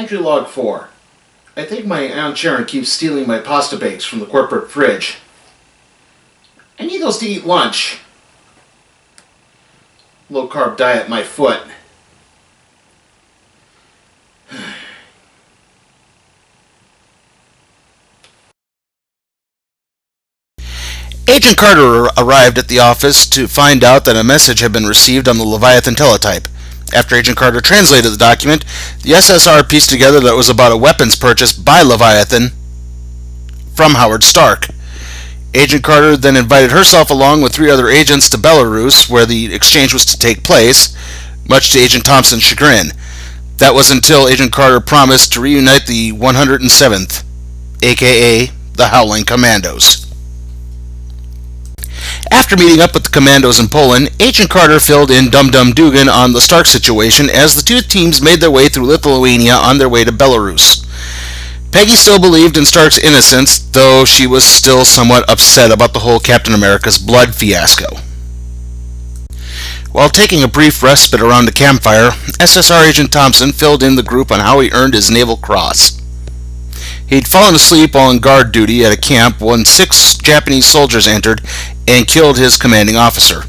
Entry log 4. I think my Aunt Sharon keeps stealing my pasta bakes from the corporate fridge. I need those to eat lunch. Low carb diet my foot. Agent Carter arrived at the office to find out that a message had been received on the Leviathan teletype. After Agent Carter translated the document, the SSR pieced together that it was about a weapons purchase by Leviathan from Howard Stark. Agent Carter then invited herself along with 3 other agents to Belarus, where the exchange was to take place, much to Agent Thompson's chagrin. That was until Agent Carter promised to reunite the 107th, aka the Howling Commandos. After meeting up with the commandos in Poland, Agent Carter filled in Dum Dum Dugan on the Stark situation as the 2 teams made their way through Lithuania on their way to Belarus. Peggy still believed in Stark's innocence, though she was still somewhat upset about the whole Captain America's blood fiasco. While taking a brief respite around a campfire, SSR Agent Thompson filled in the group on how he earned his Naval Cross. He'd fallen asleep while on guard duty at a camp when 6 Japanese soldiers entered and killed his commanding officer.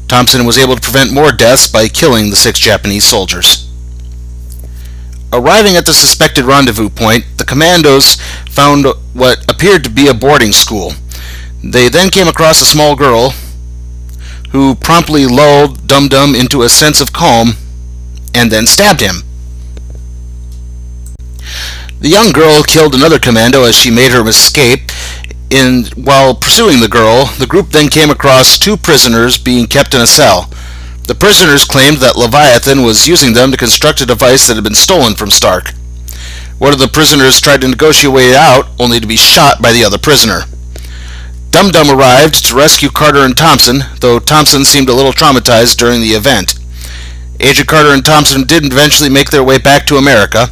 Thompson was able to prevent more deaths by killing the 6 Japanese soldiers. Arriving at the suspected rendezvous point, the commandos found what appeared to be a boarding school. They then came across a small girl who promptly lulled Dum Dum into a sense of calm and then stabbed him. The young girl killed another commando as she made her escape. While pursuing the girl, the group then came across 2 prisoners being kept in a cell. The prisoners claimed that Leviathan was using them to construct a device that had been stolen from Stark. One of the prisoners tried to negotiate a way out, only to be shot by the other prisoner. Dum Dum arrived to rescue Carter and Thompson, though Thompson seemed a little traumatized during the event. Agent Carter and Thompson did eventually make their way back to America.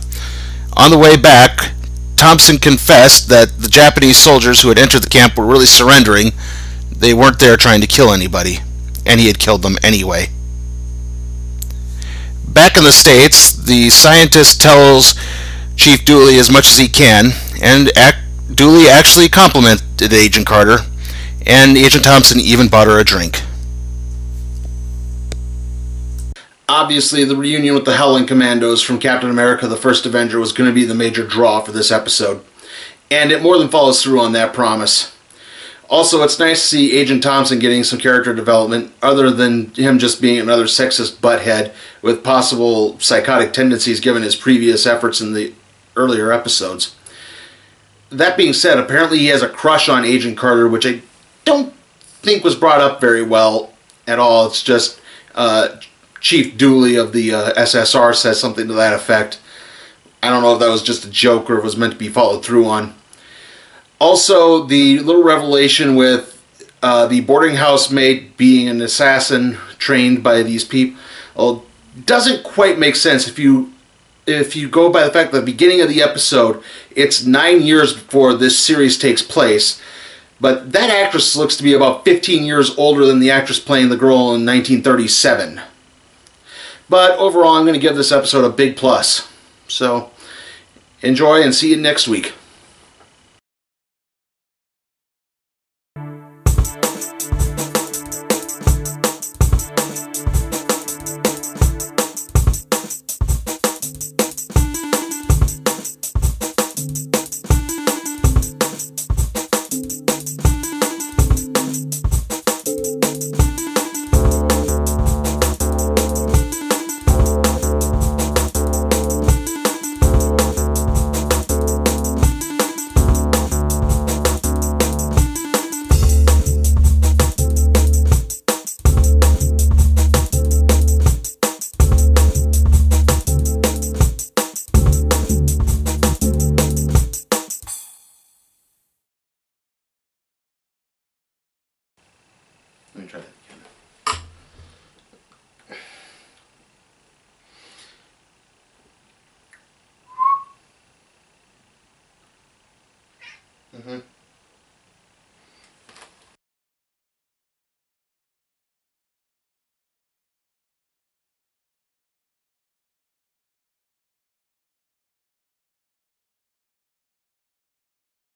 On the way back, Thompson confessed that the Japanese soldiers who had entered the camp were really surrendering. They weren't there trying to kill anybody, and he had killed them anyway. Back in the States, the scientist tells Chief Dooley as much as he can, and Dooley actually complimented Agent Carter, and Agent Thompson even bought her a drink. Obviously, the reunion with the Howling Commandos from Captain America the First Avenger was going to be the major draw for this episode. And it more than follows through on that promise. Also, it's nice to see Agent Thompson getting some character development, other than him just being another sexist butthead with possible psychotic tendencies given his previous efforts in the earlier episodes. That being said, apparently he has a crush on Agent Carter, which I don't think was brought up very well at all. It's just Chief Dooley of the SSR says something to that effect. I don't know if that was just a joke or if it was meant to be followed through on. Also, the little revelation with the boarding house mate being an assassin trained by these people doesn't quite make sense if you go by the fact that at the beginning of the episode, it's 9 years before this series takes place. But that actress looks to be about 15 years older than the actress playing the girl in 1937. But overall, I'm going to give this episode a big plus. So, enjoy and see you next week.